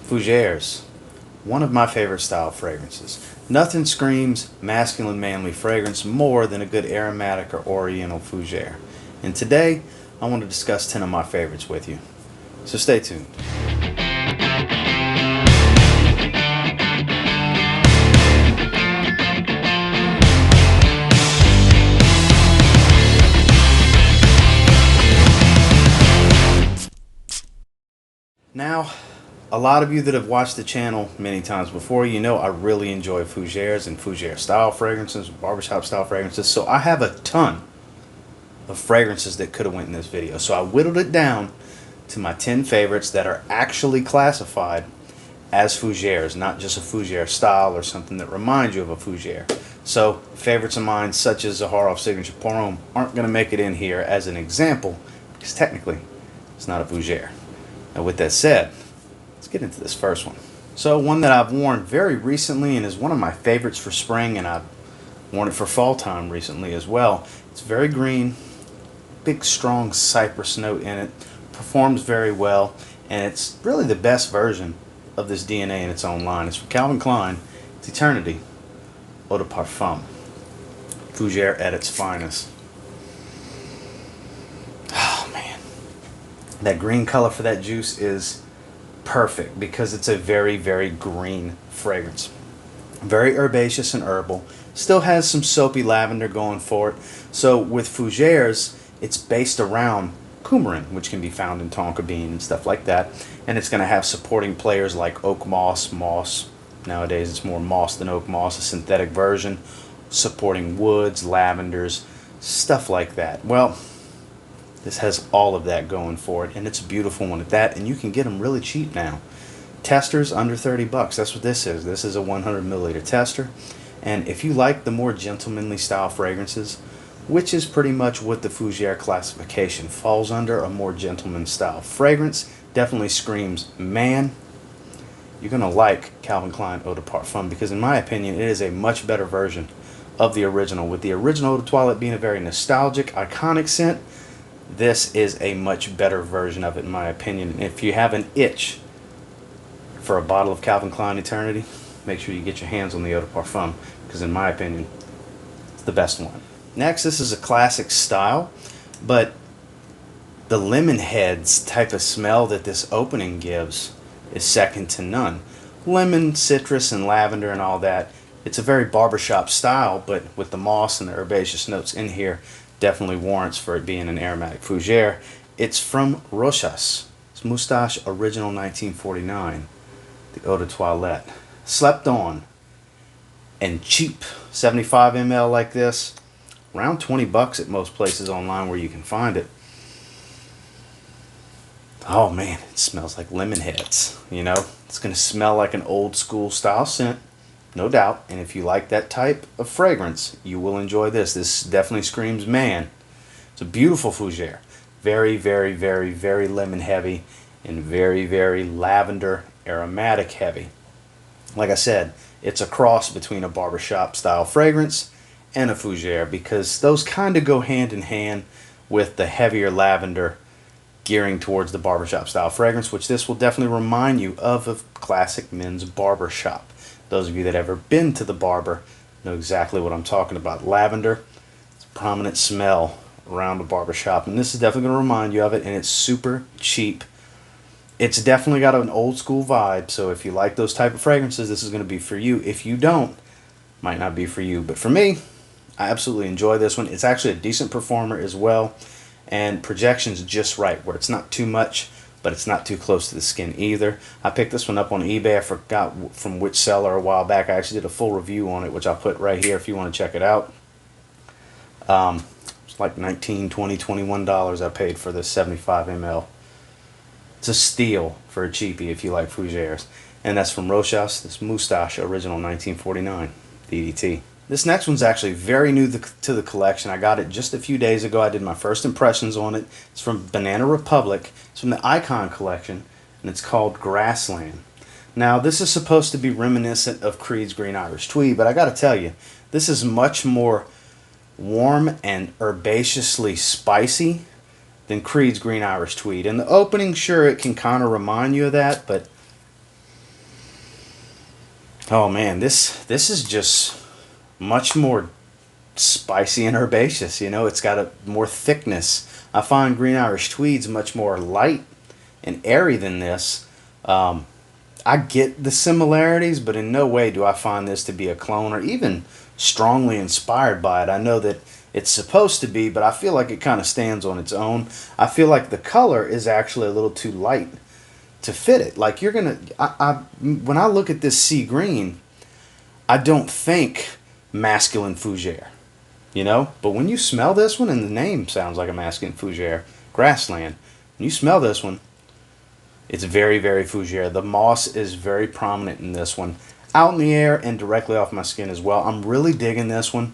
Fougere's, one of my favorite style fragrances. Nothing screams masculine manly fragrance more than a good aromatic or oriental fougere. And today, I want to discuss 10 of my favorites with you. So stay tuned. Now, a lot of you that have watched the channel many times before, you know I really enjoy Fougeres and Fougere style fragrances, barbershop style fragrances. So I have a ton of fragrances that could have went in this video. So I whittled it down to my 10 favorites that are actually classified as Fougeres, not just a Fougere style or something that reminds you of a Fougere. So favorites of mine such as Zaharoff Signature Parfum aren't going to make it in here as an example because technically it's not a Fougere. Now with that said, let's get into this first one. So one that I've worn very recently and is one of my favorites for spring, and I've worn it for fall time recently as well. It's very green, big strong cypress note in it, performs very well, and it's really the best version of this DNA in its own line. It's from Calvin Klein. It's Eternity Eau de Parfum. Fougere at its finest. That green color for that juice is perfect because it's a very, very green fragrance. Very herbaceous and herbal. Still has some soapy lavender going for it. So with Fougeres, it's based around coumarin, which can be found in tonka bean and stuff like that. And it's going to have supporting players like oak moss, moss. Nowadays it's more moss than oak moss, a synthetic version. Supporting woods, lavenders, stuff like that. Well, this has all of that going for it, and it's a beautiful one at that, and you can get them really cheap now. Testers under 30 bucks. That's what this is. This is a 100 milliliter tester, and if you like the more gentlemanly style fragrances, which is pretty much what the Fougere classification falls under, a more gentleman style fragrance, definitely screams man, you're going to like Calvin Klein Eau de Parfum, because in my opinion it is a much better version of the original. With the original Eau de Toilette being a very nostalgic, iconic scent, this is a much better version of it in my opinion. And if you have an itch for a bottle of Calvin Klein Eternity, make sure you get your hands on the Eau de Parfum, because in my opinion it's the best one. Next, this is a classic style, but the lemon heads type of smell that this opening gives is second to none. Lemon, citrus, and lavender and all that. It's a very barbershop style, but with the moss and the herbaceous notes in here, definitely warrants for it being an aromatic Fougere. It's from Rochas. It's Moustache Original 1949. The Eau de Toilette. Slept on and cheap. 75 ml like this. Around 20 bucks at most places online where you can find it. Oh man, it smells like lemon heads. You know, it's going to smell like an old school style scent. No doubt, and if you like that type of fragrance, you will enjoy this. This definitely screams man. It's a beautiful Fougere. Very, very, very, very lemon heavy and very, very lavender aromatic heavy. Like I said, it's a cross between a barbershop style fragrance and a Fougere, because those kind of go hand in hand with the heavier lavender gearing towards the barbershop style fragrance, which this will definitely remind you of a classic men's barbershop. Those of you that have ever been to the barber know exactly what I'm talking about. Lavender, it's a prominent smell around the barbershop, and this is definitely going to remind you of it, and it's super cheap. It's definitely got an old school vibe, so if you like those type of fragrances, this is going to be for you. If you don't, might not be for you. But for me, I absolutely enjoy this one. It's actually a decent performer as well, and projection's just right, where it's not too much, but it's not too close to the skin either. I picked this one up on eBay. I forgot from which seller a while back. I actually did a full review on it, which I'll put right here if you want to check it out. It's like $19, $20, $21 I paid for this 75 ml. It's a steal for a cheapie if you like Fougeres. And that's from Rochas, this Moustache Original 1949 EDT. This next one's actually very new to the collection. I got it just a few days ago. I did my first impressions on it. It's from Banana Republic. It's from the Icon collection, and it's called Grassland. Now, this is supposed to be reminiscent of Creed's Green Irish Tweed, but I got to tell you, this is much more warm and herbaceously spicy than Creed's Green Irish Tweed. In the opening, sure, it can kind of remind you of that, but Oh man, this is just much more spicy and herbaceous. You know, it's got a more thickness. I find Green Irish Tweed's much more light and airy than this. I get the similarities, but in no way do I find this to be a clone or even strongly inspired by it. I know that it's supposed to be, but I feel like it kind of stands on its own. I feel like the color is actually a little too light to fit it. Like you're gonna, when I look at this sea green, I don't think masculine fougere, you know. But when you smell this one, and the name sounds like a masculine fougere, Grassland. When you smell this one, it's very, very fougere. The moss is very prominent in this one. Out in the air and directly off my skin as well. I'm really digging this one.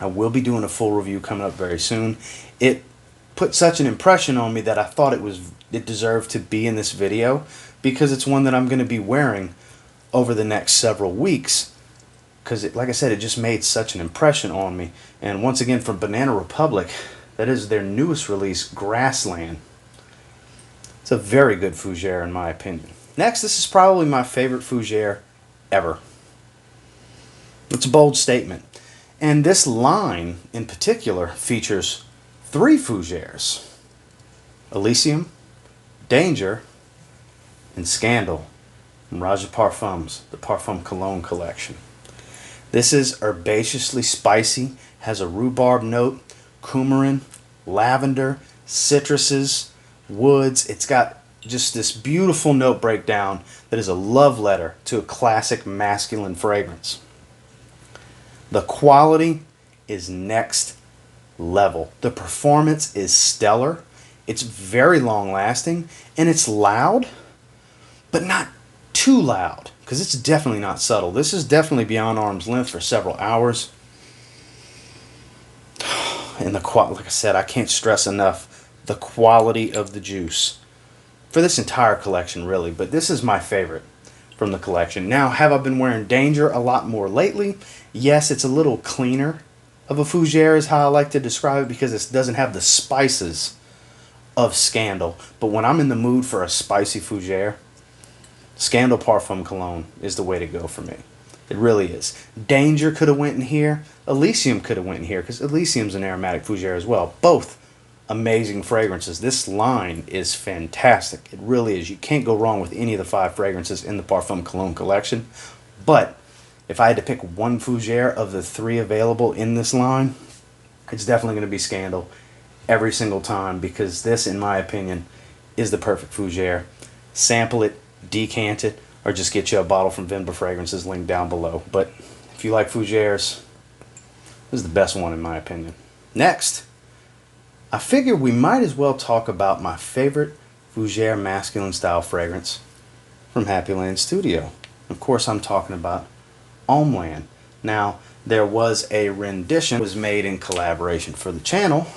I will be doing a full review coming up very soon. It put such an impression on me that I thought it deserved to be in this video because it's one that I'm going to be wearing over the next several weeks. Because, like I said, it just made such an impression on me. And once again, from Banana Republic, that is their newest release, Grassland. It's a very good fougere in my opinion. Next, this is probably my favorite fougere ever. It's a bold statement. And this line in particular features 3 fougeres: Elysium, Danger, and Scandal from Roja Parfums, the Parfum Cologne collection. This is herbaceously spicy, has a rhubarb note, coumarin, lavender, citruses, woods. It's got just this beautiful note breakdown that is a love letter to a classic masculine fragrance. The quality is next level. The performance is stellar. It's very long lasting and it's loud, but not too loud because it's definitely not subtle. This is definitely beyond arm's length for several hours. And the quality, like I said, I can't stress enough the quality of the juice for this entire collection, really. But this is my favorite from the collection. Now, have I been wearing Danger a lot more lately? Yes, it's a little cleaner of a fougere is how I like to describe it because it doesn't have the spices of Scandal. But when I'm in the mood for a spicy fougere, Scandal Parfum Cologne is the way to go for me. It really is. Danger could have went in here. Elysium could have went in here because Elysium's an aromatic fougere as well. Both amazing fragrances. This line is fantastic. It really is. You can't go wrong with any of the 5 fragrances in the Parfum Cologne collection. But if I had to pick one fougere of the 3 available in this line, it's definitely going to be Scandal every single time because this, in my opinion, is the perfect fougere. Sample it, decant it, or just get you a bottle from Vinba Fragrances, link down below. But if you like fougeres, this is the best one in my opinion. Next, I figure we might as well talk about my favorite fougere masculine style fragrance from Happyland Studio. Of course, I'm talking about Hommeland. Now, there was a rendition that was made in collaboration for the channel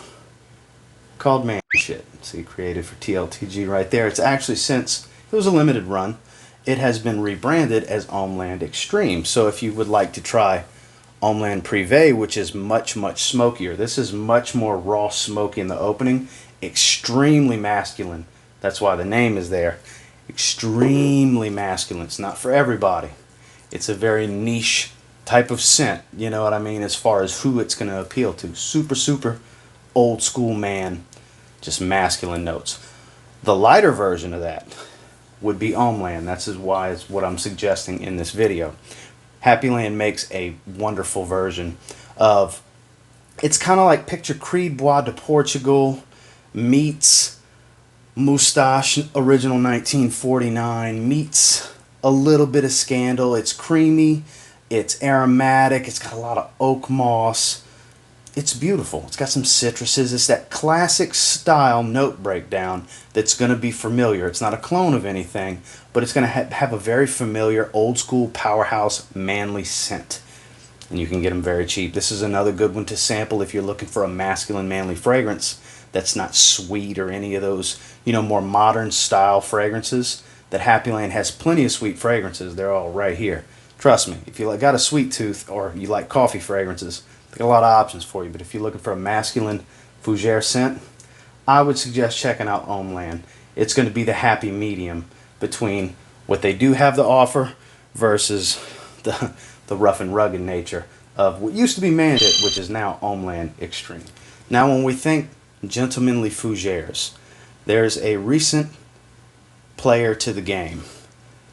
called Man Shit. See, created for TLTG right there. It's actually, since it was a limited run, it has been rebranded as Hommeland Extreme. So if you would like to try Hommeland Privé, which is much, much smokier. This is much more raw smoky in the opening. Extremely masculine. That's why the name is there. Extremely masculine. It's not for everybody. It's a very niche type of scent, you know what I mean, as far as who it's going to appeal to. Super, super old school man, just masculine notes. The lighter version of that would be Hommeland. That's why it's what I'm suggesting in this video. Happyland makes a wonderful version of, it's kind of like picture Creed Bois de Portugal meets Moustache original 1949 meets a little bit of Scandal. It's creamy, it's aromatic, it's got a lot of oak moss. It's beautiful. It's got some citruses. It's that classic style note breakdown that's going to be familiar. It's not a clone of anything, but it's going to have a very familiar old school powerhouse manly scent. And you can get them very cheap. This is another good one to sample if you're looking for a masculine manly fragrance that's not sweet or any of those, you know, more modern style fragrances. That Happyland has plenty of sweet fragrances. They're all right here. Trust me, if you got a sweet tooth or you like coffee fragrances, they got a lot of options for you. But if you're looking for a masculine fougere scent, I would suggest checking out Hommeland. It's going to be the happy medium between what they do have to offer versus the rough and rugged nature of what used to be man shit, which is now Hommeland Extreme. Now, when we think gentlemanly Fougeres, there's a recent player to the game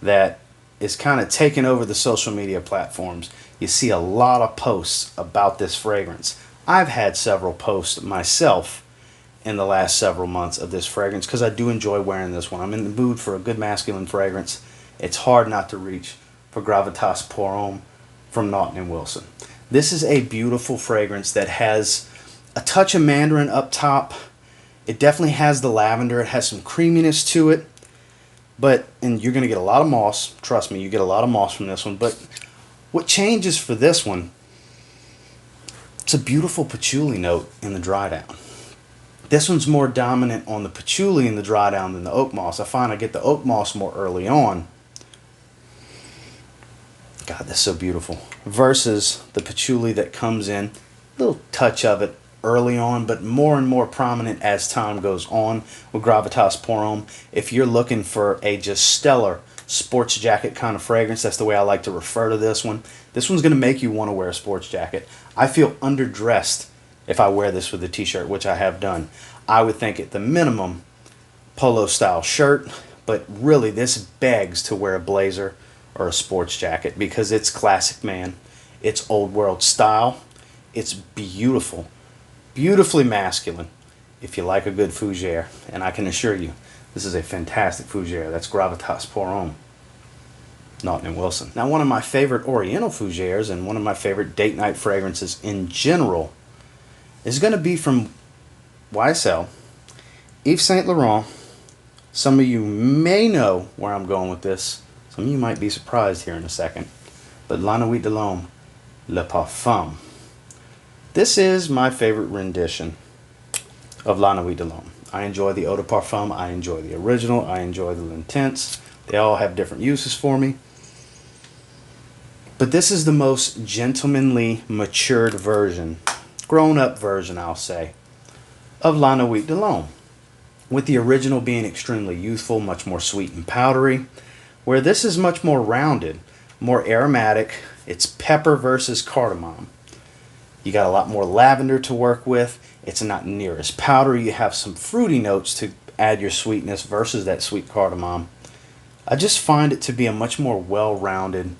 that is kind of taking over the social media platforms. You see a lot of posts about this fragrance. I've had several posts myself in the last several months of this fragrance because I do enjoy wearing this one. I'm in the mood for a good masculine fragrance. It's hard not to reach for Gravitas Pour Homme from Naughton and Wilson. This is a beautiful fragrance that has a touch of mandarin up top. It definitely has the lavender. It has some creaminess to it. And you're going to get a lot of moss. Trust me, you get a lot of moss from this one. But what changes for this one, it's a beautiful patchouli note in the dry down. This one's more dominant on the patchouli in the dry down than the oak moss. I find I get the oak moss more early on. God, that's so beautiful. Versus the patchouli that comes in, a little touch of it early on, but more and more prominent as time goes on with Gravitas Pour Homme. If you're looking for a just stellar sports jacket kind of fragrance, that's the way I like to refer to this one. This one's going to make you want to wear a sports jacket. I feel underdressed if I wear this with a t-shirt, which I have done. I would think at the minimum polo style shirt, but really this begs to wear a blazer or a sports jacket because it's classic man, it's old world style, it's beautiful, beautifully masculine if you like a good Fougere, and I can assure you this is a fantastic Fougere. That's Gravitas Pour Homme, Naughton and Wilson. Now, one of my favorite Oriental Fougeres and one of my favorite date night fragrances in general is going to be from YSL, Yves Saint Laurent. Some of you may know where I'm going with this. Some of you might be surprised here in a second. But La Nuit de l'Homme, Le Parfum. This is my favorite rendition of La Nuit de l'Homme. I enjoy the Eau de Parfum. I enjoy the original. I enjoy the L'Intense. They all have different uses for me. But this is the most gentlemanly, matured version, grown-up version, I'll say, of La Nuit de l'Homme, with the original being extremely youthful, much more sweet and powdery, where this is much more rounded, more aromatic. It's pepper versus cardamom. You got a lot more lavender to work with. It's not near as powdery. You have some fruity notes to add your sweetness versus that sweet cardamom. I just find it to be a much more well-rounded,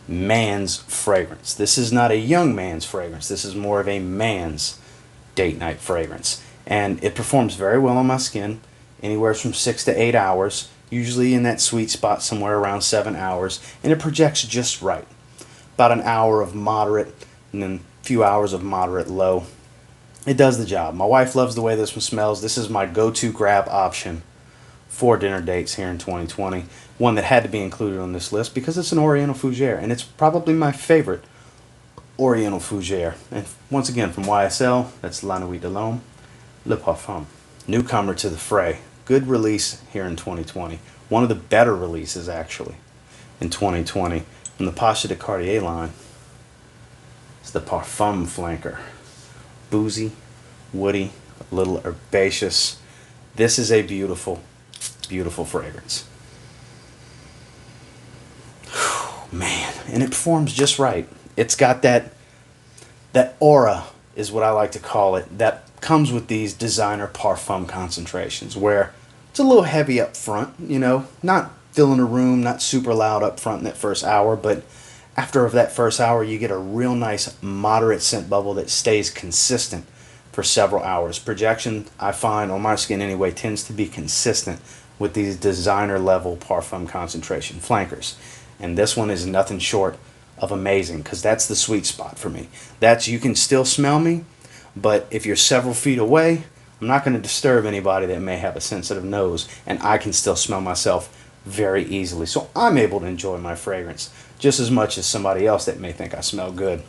man's fragrance. This is not a young man's fragrance. This is more of a man's date night fragrance. And it performs very well on my skin, anywhere from 6 to 8 hours, usually in that sweet spot somewhere around 7 hours, and it projects just right. About an hour of moderate and then a few hours of moderate low. It does the job. My wife loves the way this one smells. This is my go-to grab option for dinner dates here in 2020. One that had to be included on this list because it's an Oriental Fougere, and it's probably my favorite Oriental Fougere. And once again, from YSL, that's La Nuit de l'Homme, Le Parfum. Newcomer to the fray. Good release here in 2020. One of the better releases, actually, in 2020 from the Pasha de Cartier line. It's the Parfum flanker. Boozy, woody, a little herbaceous. This is a beautiful, beautiful fragrance. Man, and it performs just right. It's got that aura, is what I like to call it, that comes with these designer parfum concentrations, where it's a little heavy up front, not filling a room, not super loud up front in that first hour, but after that first hour, you get a real nice moderate scent bubble that stays consistent for several hours. Projection, I find, on my skin anyway, tends to be consistent with these designer level parfum concentration flankers. And this one is nothing short of amazing, because that's the sweet spot for me. You can still smell me, but if you're several feet away, I'm not going to disturb anybody that may have a sensitive nose, and I can still smell myself very easily. So I'm able to enjoy my fragrance just as much as somebody else that may think I smell good.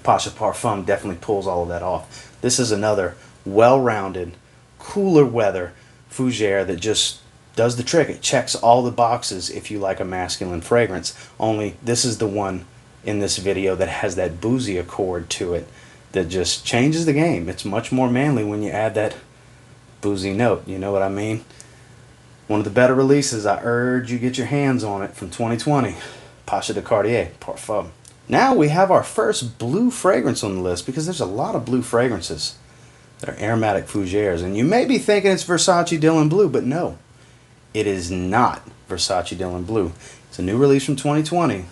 Pasha Parfum definitely pulls all of that off. This is another well-rounded, cooler weather Fougere that just does the trick. It checks all the boxes if you like a masculine fragrance. Only this is the one in this video that has that boozy accord to it that just changes the game. It's much more manly when you add that boozy note. You know what I mean? One of the better releases. I urge you get your hands on it from 2020. Pasha de Cartier, Parfum. Now we have our first blue fragrance on the list because there's a lot of blue fragrances that are aromatic fougères. And you may be thinking it's Versace Dylan Blue, but no, it is not Versace Dylan Blue. It's a new release from 2020,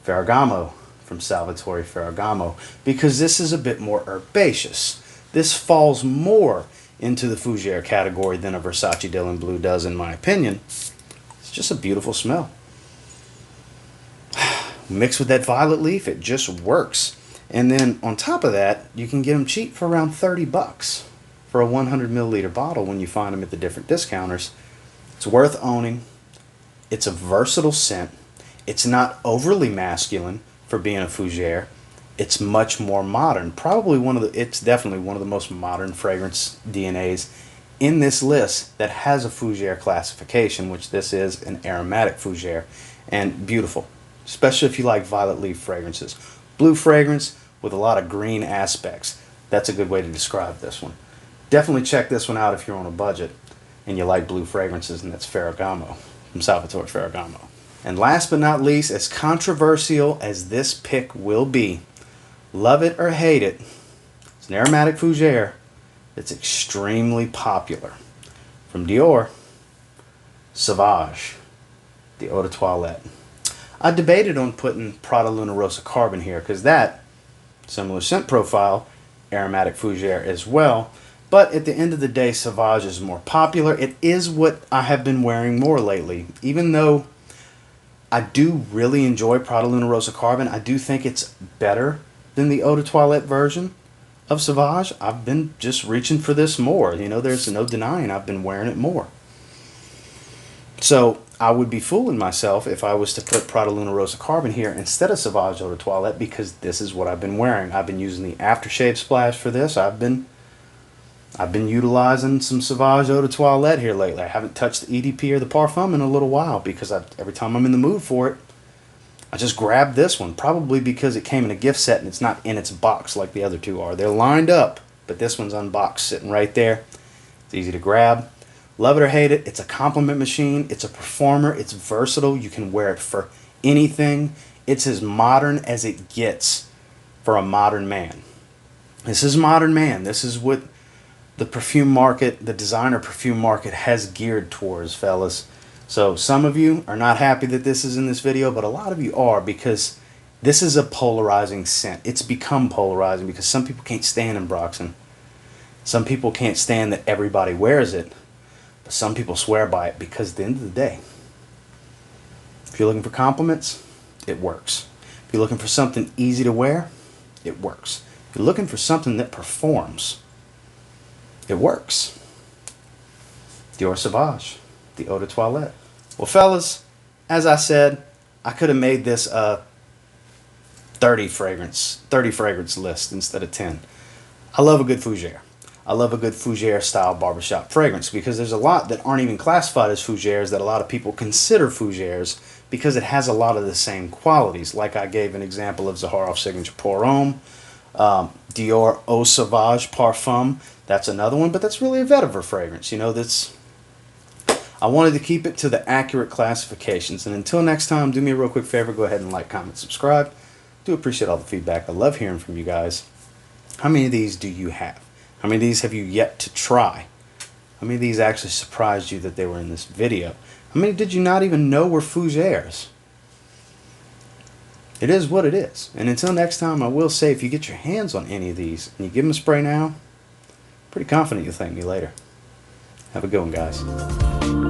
Ferragamo from Salvatore Ferragamo, because this is a bit more herbaceous. This falls more into the fougère category than a Versace Dylan Blue does, in my opinion. It's just a beautiful smell. Mixed with that violet leaf, it just works. And then on top of that, you can get them cheap for around 30 bucks for a 100 milliliter bottle when you find them at the different discounters. It's worth owning. It's a versatile scent. It's not overly masculine for being a fougère. It's much more modern. It's definitely one of the most modern fragrance DNAs in this list that has a fougère classification, which this is an aromatic fougère, and beautiful, especially if you like violet leaf fragrances. Blue fragrance with a lot of green aspects. That's a good way to describe this one. Definitely check this one out if you're on a budget and you like blue fragrances, and that's Ferragamo from Salvatore Ferragamo. And last but not least, as controversial as this pick will be, love it or hate it, it's an aromatic fougère that's extremely popular. From Dior Sauvage, the Eau de Toilette. I debated on putting Prada Luna Rosa Carbon here because that, similar scent profile, aromatic fougère as well. But at the end of the day, Sauvage is more popular. It is what I have been wearing more lately. Even though I do really enjoy Prada Luna Rosa Carbon, I do think it's better than the Eau de Toilette version of Sauvage. I've been just reaching for this more. You know, there's no denying I've been wearing it more. So I would be fooling myself if I was to put Prada Luna Rosa Carbon here instead of Sauvage Eau de Toilette, because this is what I've been wearing. I've been using the aftershave splash for this. I've been utilizing some Sauvage Eau de Toilette here lately. I haven't touched the EDP or the Parfum in a little while because every time I'm in the mood for it, I just grab this one. Probably because it came in a gift set and it's not in its box like the other two are. They're lined up, but this one's unboxed, sitting right there. It's easy to grab. Love it or hate it, it's a compliment machine. It's a performer. It's versatile. You can wear it for anything. It's as modern as it gets for a modern man. This is modern man. This is what the perfume market, the designer perfume market, has geared towards, fellas. So some of you are not happy that this is in this video, but a lot of you are, because this is a polarizing scent. It's become polarizing because some people can't stand Ambroxan. Some people can't stand that everybody wears it, but some people swear by it because at the end of the day, if you're looking for compliments, it works. If you're looking for something easy to wear, it works. If you're looking for something that performs, it works. Dior Sauvage, the Eau de Toilette. Well, fellas, as I said, I could have made this a 30 fragrance list instead of 10. I love a good fougère. I love a good fougère style barbershop fragrance because there's a lot that aren't even classified as fougères that a lot of people consider fougères because it has a lot of the same qualities. Like I gave an example of Zaharoff Signature Pour Homme, Dior Eau Sauvage Parfum. That's another one, but that's really a vetiver fragrance. You know, I wanted to keep it to the accurate classifications. And until next time, do me a real quick favor. Go ahead and like, comment, subscribe. Do appreciate all the feedback. I love hearing from you guys. How many of these do you have? How many of these have you yet to try? How many of these actually surprised you that they were in this video? How many did you not even know were fougères? It is what it is. And until next time, I will say, if you get your hands on any of these and you give them a spray now, pretty confident you'll thank me later. Have a good one, guys.